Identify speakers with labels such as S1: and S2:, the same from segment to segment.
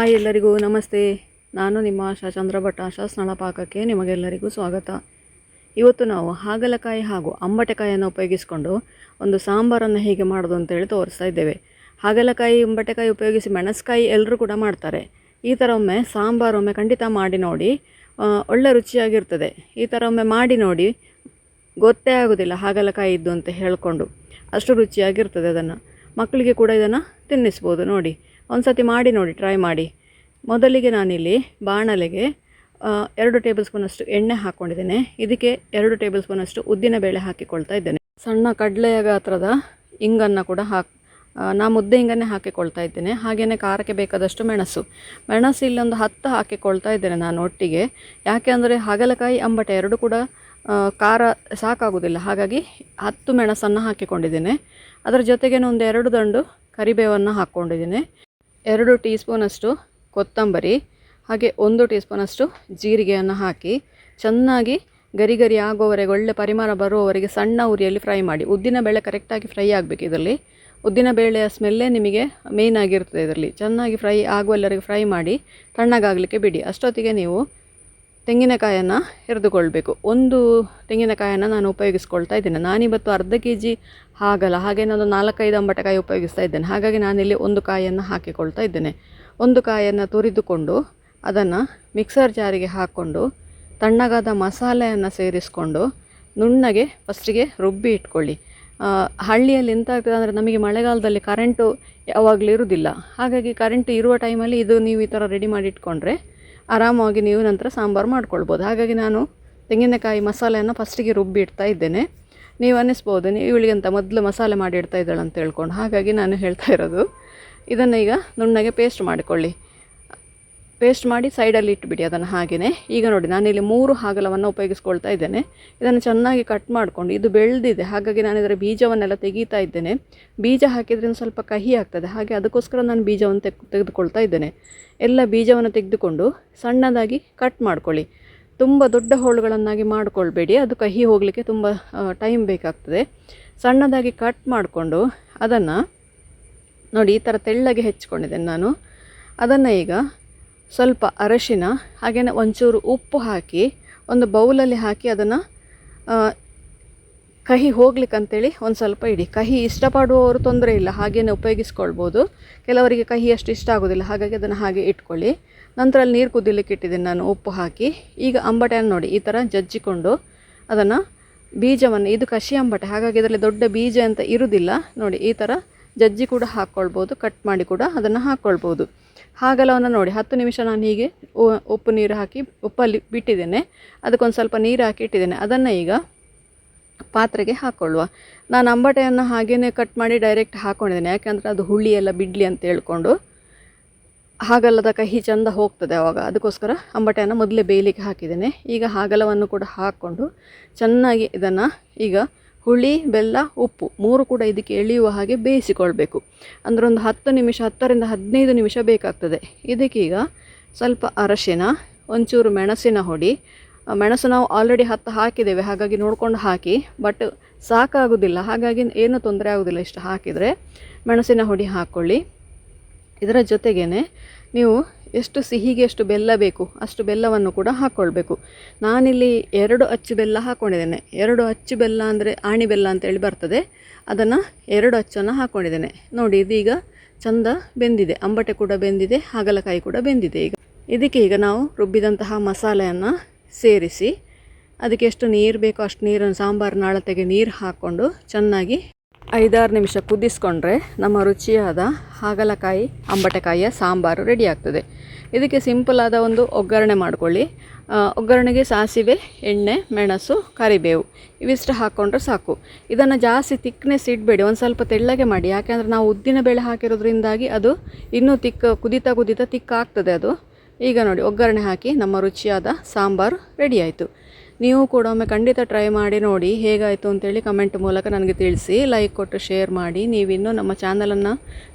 S1: Hi ಎಲ್ಲರಿಗೂ ನಮಸ್ತೆ. ನಾನು ನಿಮ್ಮ ಆಶಾ ಚಂದ್ರಭಟ್ಟ. ಶಾಸ್ನಳ ಪಾಕಕ್ಕೆ ನಿಮಗೆಲ್ಲರಿಗೂ ಸ್ವಾಗತ. ಇವತ್ತು ನಾವು ಹಾಗಲಕಾಯಿ ಹಾಗೂ ಅಂಬಟೆಕಾಯಿಯನ್ನು ಉಪಯೋಗಿಸಿಕೊಂಡು ಒಂದು ಸಾಂಬಾರನ್ನು ಹೇಗೆ ಮಾಡೋದು ಅಂತೇಳಿ ತೋರಿಸ್ತಾ ಇದ್ದೇವೆ. ಹಾಗಲಕಾಯಿ ಅಂಬಟೆಕಾಯಿ ಉಪಯೋಗಿಸಿ ಮೆಣಸ್ಕಾಯಿ ಎಲ್ಲರೂ ಕೂಡ ಮಾಡ್ತಾರೆ. ಈ ಥರ ಒಮ್ಮೆ ಸಾಂಬಾರು ಒಮ್ಮೆ ಖಂಡಿತ ಮಾಡಿ ನೋಡಿ, ಒಳ್ಳೆ ರುಚಿಯಾಗಿರ್ತದೆ. ಈ ಥರ ಒಮ್ಮೆ ಮಾಡಿ ನೋಡಿ, ಗೊತ್ತೇ ಆಗೋದಿಲ್ಲ ಹಾಗಲಕಾಯಿ ಇದ್ದು ಅಂತ ಹೇಳಿಕೊಂಡು, ಅಷ್ಟು ರುಚಿಯಾಗಿರ್ತದೆ. ಅದನ್ನು ಮಕ್ಕಳಿಗೆ ಕೂಡ ಇದನ್ನು ತಿನ್ನಿಸ್ಬೋದು. ನೋಡಿ, ಒಂದು ಸತಿ ಮಾಡಿ ನೋಡಿ, ಟ್ರೈ ಮಾಡಿ. ಮೊದಲಿಗೆ ನಾನಿಲ್ಲಿ ಬಾಣಲೆಗೆ 2 ಟೇಬಲ್ ಸ್ಪೂನಷ್ಟು ಎಣ್ಣೆ ಹಾಕ್ಕೊಂಡಿದ್ದೇನೆ. ಇದಕ್ಕೆ 2 ಟೇಬಲ್ ಸ್ಪೂನಷ್ಟು ಉದ್ದಿನಬೇಳೆ ಹಾಕಿಕೊಳ್ತಾ ಇದ್ದೇನೆ. ಸಣ್ಣ ಕಡಲೆಯ ಗಾತ್ರದ ಇಂಗನ್ನು ಕೂಡ ನಾ ಮುದ್ದೆ ಇಂಗನ್ನೇ ಹಾಕಿಕೊಳ್ತಾ ಇದ್ದೇನೆ. ಹಾಗೆಯೇ ಖಾರಕ್ಕೆ ಬೇಕಾದಷ್ಟು ಮೆಣಸು ಇಲ್ಲೊಂದು 10 ಹಾಕಿಕೊಳ್ತಾ ಇದ್ದೇನೆ ನಾನು ಒಟ್ಟಿಗೆ. ಯಾಕೆ ಅಂದರೆ ಹಾಗಲಕಾಯಿ ಅಂಬಟೆ ಎರಡು ಕೂಡ ಖಾರ ಸಾಕಾಗೋದಿಲ್ಲ, ಹಾಗಾಗಿ 10 ಮೆಣಸನ್ನು ಹಾಕಿಕೊಂಡಿದ್ದೇನೆ. ಅದರ ಜೊತೆಗೆ ಒಂದು 2 ದಂಡು ಕರಿಬೇವನ್ನು ಹಾಕ್ಕೊಂಡಿದ್ದೇನೆ. 2 ಟೀ ಸ್ಪೂನಷ್ಟು ಕೊತ್ತಂಬರಿ ಹಾಗೆ 1 ಟೀ ಸ್ಪೂನಷ್ಟು ಜೀರಿಗೆಯನ್ನು ಹಾಕಿ ಚೆನ್ನಾಗಿ ಗರಿ ಗರಿ ಆಗೋವರೆಗೆ, ಒಳ್ಳೆ ಪರಿಮಳ ಬರುವವರೆಗೆ ಸಣ್ಣ ಉರಿಯಲ್ಲಿ ಫ್ರೈ ಮಾಡಿ. ಉದ್ದಿನಬೇಳೆ ಕರೆಕ್ಟಾಗಿ ಫ್ರೈ ಆಗಬೇಕು. ಇದರಲ್ಲಿ ಉದ್ದಿನಬೇಳೆಯ ಸ್ಮೆಲ್ಲೇ ನಿಮಗೆ ಮೇಯ್ನ್ ಆಗಿರ್ತದೆ. ಇದರಲ್ಲಿ ಚೆನ್ನಾಗಿ ಫ್ರೈ ಆಗುವಲ್ಲರಿಗೆ ಫ್ರೈ ಮಾಡಿ ತಣ್ಣಗಾಗಲಿಕ್ಕೆ ಬಿಡಿ. ಅಷ್ಟೊತ್ತಿಗೆ ನೀವು ತೆಂಗಿನಕಾಯನ್ನು ಹುರಿದುಕೊಳ್ಬೇಕು. 1 ತೆಂಗಿನಕಾಯನ್ನು ನಾನು ಉಪಯೋಗಿಸ್ಕೊಳ್ತಾ ಇದ್ದೇನೆ. ನಾನಿವತ್ತು ಅರ್ಧ kg ಹಾಗಲ್ಲ, ಹಾಗೇನೆ ಒಂದು 4-5 ಅಂಬಟೆಕಾಯಿ ಉಪಯೋಗಿಸ್ತಾ ಇದ್ದೇನೆ. ಹಾಗಾಗಿ ನಾನಿಲ್ಲಿ 1 ಕಾಯನ್ನು ಹಾಕಿಕೊಳ್ತಾ ಇದ್ದೇನೆ. 1 ಕಾಯನ್ನು ತುರಿದುಕೊಂಡು ಅದನ್ನು ಮಿಕ್ಸರ್ ಜಾರಿಗೆ ಹಾಕ್ಕೊಂಡು ತಣ್ಣಗಾದ ಮಸಾಲೆಯನ್ನು ಸೇರಿಸ್ಕೊಂಡು ನುಣ್ಣಗೆ ಫಸ್ಟಿಗೆ ರುಬ್ಬಿ ಇಟ್ಕೊಳ್ಳಿ. ಹಳ್ಳಿಯಲ್ಲಿ ಎಂತ ಆಗ್ತದೆ ಅಂದರೆ, ನಮಗೆ ಮಳೆಗಾಲದಲ್ಲಿ ಕರೆಂಟು ಯಾವಾಗಲೂ ಇರುವುದಿಲ್ಲ. ಹಾಗಾಗಿ ಕರೆಂಟ್ ಇರುವ ಟೈಮಲ್ಲಿ ಇದು ನೀವು ಈ ಥರ ರೆಡಿ ಮಾಡಿ ಇಟ್ಕೊಂಡ್ರೆ ಆರಾಮಾಗಿ ನೀವು ನಂತರ ಸಾಂಬಾರು ಮಾಡ್ಕೊಳ್ಬೋದು. ಹಾಗಾಗಿ ನಾನು ತೆಂಗಿನಕಾಯಿ ಮಸಾಲೆಯನ್ನು ಫಸ್ಟಿಗೆ ರುಬ್ಬಿ ಇಡ್ತಾ ಇದ್ದೇನೆ. ನೀವು ಅನ್ನಿಸ್ಬೋದು, ಇವಳಿಗಂತ ಮೊದಲು ಮಸಾಲೆ ಮಾಡಿ ಇಡ್ತಾ ಇದ್ದಾಳೆ ಅಂತ ಹೇಳ್ಕೊಂಡು. ಹಾಗಾಗಿ ನಾನು ಹೇಳ್ತಾ ಇರೋದು, ಇದನ್ನು ಈಗ ನುಣ್ಣಗೆ ಪೇಸ್ಟ್ ಮಾಡಿಕೊಳ್ಳಿ. ಪೇಸ್ಟ್ ಮಾಡಿ ಸೈಡಲ್ಲಿ ಇಟ್ಬಿಡಿ ಅದನ್ನು ಹಾಗೆಯೇ. ಈಗ ನೋಡಿ, ನಾನಿಲ್ಲಿ 3 ಹಾಗಲವನ್ನು ಉಪಯೋಗಿಸ್ಕೊಳ್ತಾ ಇದ್ದೇನೆ. ಇದನ್ನು ಚೆನ್ನಾಗಿ ಕಟ್ ಮಾಡಿಕೊಂಡು, ಇದು ಬೆಳೆದಿದೆ ಹಾಗಾಗಿ ನಾನು ಇದರ ಬೀಜವನ್ನೆಲ್ಲ ತೆಗೀತಾ ಇದ್ದೇನೆ. ಬೀಜ ಹಾಕಿದ್ರೆ ಸ್ವಲ್ಪ ಕಹಿ ಆಗ್ತದೆ, ಹಾಗೆ ಅದಕ್ಕೋಸ್ಕರ ನಾನು ಬೀಜವನ್ನು ತೆಗೆದುಕೊಳ್ತಾ ಇದ್ದೇನೆ. ಎಲ್ಲ ಬೀಜವನ್ನು ತೆಗೆದುಕೊಂಡು ಸಣ್ಣದಾಗಿ ಕಟ್ ಮಾಡ್ಕೊಳ್ಳಿ. ತುಂಬ ದೊಡ್ಡ ಹೋಳುಗಳನ್ನಾಗಿ ಮಾಡಿಕೊಳ್ಬೇಡಿ, ಅದು ಕಹಿ ಹೋಗಲಿಕ್ಕೆ ತುಂಬ ಟೈಮ್ ಬೇಕಾಗ್ತದೆ. ಸಣ್ಣದಾಗಿ ಕಟ್ ಮಾಡಿಕೊಂಡು ಅದನ್ನು ನೋಡಿ ಈ ಥರ ತೆಳ್ಳಗೆ ಹೆಚ್ಚಿಕೊಂಡಿದ್ದೇನೆ ನಾನು. ಅದನ್ನು ಈಗ ಸ್ವಲ್ಪ ಅರಶಿನ ಹಾಗೆಯೇ ಒಂಚೂರು ಉಪ್ಪು ಹಾಕಿ ಒಂದು ಬೌಲಲ್ಲಿ ಹಾಕಿ ಅದನ್ನು ಕಹಿ ಹೋಗ್ಲಿಕ್ಕಂತೇಳಿ ಒಂದು ಸ್ವಲ್ಪ ಇಡಿ. ಕಹಿ ಇಷ್ಟಪಡುವವರು ತೊಂದರೆ ಇಲ್ಲ, ಹಾಗೆಯೇ ಉಪಯೋಗಿಸ್ಕೊಳ್ಬೋದು. ಕೆಲವರಿಗೆ ಕಹಿ ಅಷ್ಟು ಇಷ್ಟ ಆಗೋದಿಲ್ಲ, ಹಾಗಾಗಿ ಅದನ್ನು ಹಾಗೆ ಇಟ್ಕೊಳ್ಳಿ. ನಂತರ ಅಲ್ಲಿ ನೀರು ಕುದಿಲಿಕ್ಕೆ ಇಟ್ಟಿದ್ದೇನೆ ನಾನು ಉಪ್ಪು ಹಾಕಿ. ಈಗ ಅಂಬಟೆಯನ್ನು ನೋಡಿ ಈ ಥರ ಜಜ್ಜಿಕೊಂಡು ಅದನ್ನು ಬೀಜವನ್ನು, ಇದು ಕಷಿ ಅಂಬಟೆ ಹಾಗಾಗಿ ಇದರಲ್ಲಿ ದೊಡ್ಡ ಬೀಜ ಅಂತ ಇರುವುದಿಲ್ಲ. ನೋಡಿ ಈ ಥರ ಜಜ್ಜಿ ಕೂಡ ಹಾಕ್ಕೊಳ್ಬೋದು, ಕಟ್ ಮಾಡಿ ಕೂಡ ಅದನ್ನು ಹಾಕ್ಕೊಳ್ಬೋದು. ಹಾಗಲವನ್ನು ನೋಡಿ 10 ನಿಮಿಷ ನಾನು ಹೀಗೆ ಉಪ್ಪು ನೀರು ಹಾಕಿ ಉಪ್ಪಲ್ಲಿ ಬಿಟ್ಟಿದ್ದೇನೆ. ಅದಕ್ಕೊಂದು ಸ್ವಲ್ಪ ನೀರು ಹಾಕಿ ಇಟ್ಟಿದ್ದೇನೆ. ಅದನ್ನು ಈಗ ಪಾತ್ರೆಗೆ ಹಾಕ್ಕೊಳ್ಳುವ. ನಾನು ಅಂಬಟೆಯನ್ನು ಹಾಗೇ ಕಟ್ ಮಾಡಿ ಡೈರೆಕ್ಟ್ ಹಾಕ್ಕೊಂಡಿದ್ದೇನೆ, ಯಾಕೆಂದರೆ ಅದು ಹುಳಿ ಎಲ್ಲ ಬಿಡಲಿ ಅಂತ ಹೇಳ್ಕೊಂಡು. ಹಾಗಲ್ಲದ ಕಹಿ ಚೆಂದ ಹೋಗ್ತದೆ ಆವಾಗ, ಅದಕ್ಕೋಸ್ಕರ ಅಂಬಟೆಯನ್ನು ಮೊದಲೇ ಬೇಯಲಿಕ್ಕೆ ಹಾಕಿದ್ದೇನೆ. ಈಗ ಹಾಗಲವನ್ನು ಕೂಡ ಹಾಕ್ಕೊಂಡು ಚೆನ್ನಾಗಿ ಇದನ್ನು ಈಗ ಹುಳಿ, ಬೆಲ್ಲ, ಉಪ್ಪು 3 ಕೂಡ ಇದಕ್ಕೆ ಎಳೆಯುವ ಹಾಗೆ ಬೇಯಿಸಿಕೊಳ್ಬೇಕು. ಅಂದರೆ ಒಂದು 10 ನಿಮಿಷ, 10ರಿಂದ 15 ನಿಮಿಷ ಬೇಕಾಗ್ತದೆ. ಇದಕ್ಕೀಗ ಸ್ವಲ್ಪ ಅರಶಿನ, ಒಂಚೂರು ಮೆಣಸಿನ ಹೊಡಿ. ಮೆಣಸು ನಾವು ಆಲ್ರೆಡಿ 10 ಹಾಕಿದ್ದೇವೆ, ಹಾಗಾಗಿ ನೋಡ್ಕೊಂಡು ಹಾಕಿ. ಬಟ್ ಸಾಕಾಗೋದಿಲ್ಲ, ಹಾಗಾಗಿ ಏನೂ ತೊಂದರೆ ಆಗೋದಿಲ್ಲ ಇಷ್ಟು ಹಾಕಿದರೆ. ಮೆಣಸಿನ ಹೊಡಿ ಹಾಕ್ಕೊಳ್ಳಿ. ಇದರ ಜೊತೆಗೇ ನೀವು ಎಷ್ಟು ಸಿಹಿಗೆ ಎಷ್ಟು ಬೆಲ್ಲ ಬೇಕು ಅಷ್ಟು ಬೆಲ್ಲವನ್ನು ಕೂಡ ಹಾಕ್ಕೊಳ್ಬೇಕು. ನಾನಿಲ್ಲಿ 2 ಅಚ್ಚು ಬೆಲ್ಲ ಹಾಕ್ಕೊಂಡಿದ್ದೇನೆ. 2 ಅಚ್ಚು ಬೆಲ್ಲ ಅಂದರೆ ಆಣಿ ಬೆಲ್ಲ ಅಂತೇಳಿ ಬರ್ತದೆ, ಅದನ್ನು 2 ಅಚ್ಚನ್ನು ಹಾಕ್ಕೊಂಡಿದ್ದೇನೆ. ನೋಡಿ, ಇದೀಗ ಚಂದ ಬೆಂದಿದೆ. ಅಂಬಟೆ ಕೂಡ ಬೆಂದಿದೆ, ಹಾಗಲಕಾಯಿ ಕೂಡ ಬೆಂದಿದೆ. ಇದಕ್ಕೆ ಈಗ ನಾವು ರುಬ್ಬಿದಂತಹ ಮಸಾಲೆಯನ್ನು ಸೇರಿಸಿ ಅದಕ್ಕೆ ಎಷ್ಟು ನೀರು ಬೇಕೋ ಅಷ್ಟು ನೀರನ್ನು, ಸಾಂಬಾರಿನ ಅಳತೆಗೆ ನೀರು ಹಾಕ್ಕೊಂಡು ಚೆನ್ನಾಗಿ 5-6 ನಿಮಿಷ ಕುದಿಸ್ಕೊಂಡ್ರೆ ನಮ್ಮ ರುಚಿಯಾದ ಹಾಗಲಕಾಯಿ ಅಂಬಟೆಕಾಯಿಯ ಸಾಂಬಾರು ರೆಡಿ ಆಗ್ತದೆ. ಇದಕ್ಕೆ ಸಿಂಪಲಾದ ಒಂದು ಒಗ್ಗರಣೆ ಮಾಡಿಕೊಳ್ಳಿ. ಒಗ್ಗರಣೆಗೆ ಸಾಸಿವೆ, ಎಣ್ಣೆ, ಮೆಣಸು, ಕರಿಬೇವು ಇವಿಷ್ಟು ಹಾಕ್ಕೊಂಡ್ರೆ ಸಾಕು. ಇದನ್ನು ಜಾಸ್ತಿ ತಿಕ್ನೆಸ್ ಇಡಬೇಡಿ, ಒಂದು ಸ್ವಲ್ಪ ತೆಳ್ಳಗೆ ಮಾಡಿ. ಯಾಕೆಂದರೆ ನಾವು ಉದ್ದಿನಬೇಳೆ ಹಾಕಿರೋದ್ರಿಂದಾಗಿ ಅದು ಇನ್ನೂ ಕುದೀತಾ ತಿಕ್ಕಾಗ್ತದೆ ಅದು. ಈಗ ನೋಡಿ, ಒಗ್ಗರಣೆ ಹಾಕಿ ನಮ್ಮ ರುಚಿಯಾದ ಸಾಂಬಾರು ರೆಡಿ ಆಯಿತು. ನೀವು ಕೂಡ ಒಮ್ಮೆ ಖಂಡಿತ ಟ್ರೈ ಮಾಡಿ ನೋಡಿ, ಹೇಗಾಯಿತು ಅಂತೇಳಿ ಕಮೆಂಟ್ ಮೂಲಕ ನನಗೆ ತಿಳಿಸಿ. ಲೈಕ್ ಕೊಟ್ಟು ಶೇರ್ ಮಾಡಿ. ನೀವಿನ್ನೂ ನಮ್ಮ ಚಾನಲನ್ನು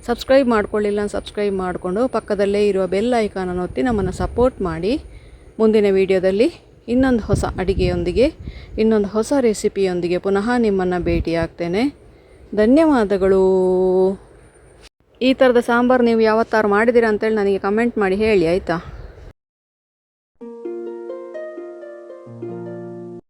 S1: ಸಬ್ಸ್ಕ್ರೈಬ್ ಮಾಡ್ಕೊಳ್ಳಿಲ್ಲ, ಸಬ್ಸ್ಕ್ರೈಬ್ ಮಾಡಿಕೊಂಡು ಪಕ್ಕದಲ್ಲೇ ಇರುವ ಬೆಲ್ ಐಕಾನನ್ನು ಒತ್ತಿ ನಮ್ಮನ್ನು ಸಪೋರ್ಟ್ ಮಾಡಿ. ಮುಂದಿನ ವಿಡಿಯೋದಲ್ಲಿ ಇನ್ನೊಂದು ಹೊಸ ಅಡಿಗೆಯೊಂದಿಗೆ, ಇನ್ನೊಂದು ಹೊಸ ರೆಸಿಪಿಯೊಂದಿಗೆ ಪುನಃ ನಿಮ್ಮನ್ನು ಭೇಟಿಯಾಗ್ತೇನೆ. ಧನ್ಯವಾದಗಳು. ಈ ಥರದ ಸಾಂಬಾರು ನೀವು ಯಾವತ್ತಾರು ಮಾಡಿದ್ದೀರಾ ಅಂತೇಳಿ ನನಗೆ ಕಮೆಂಟ್ ಮಾಡಿ ಹೇಳಿ ಆಯಿತಾ.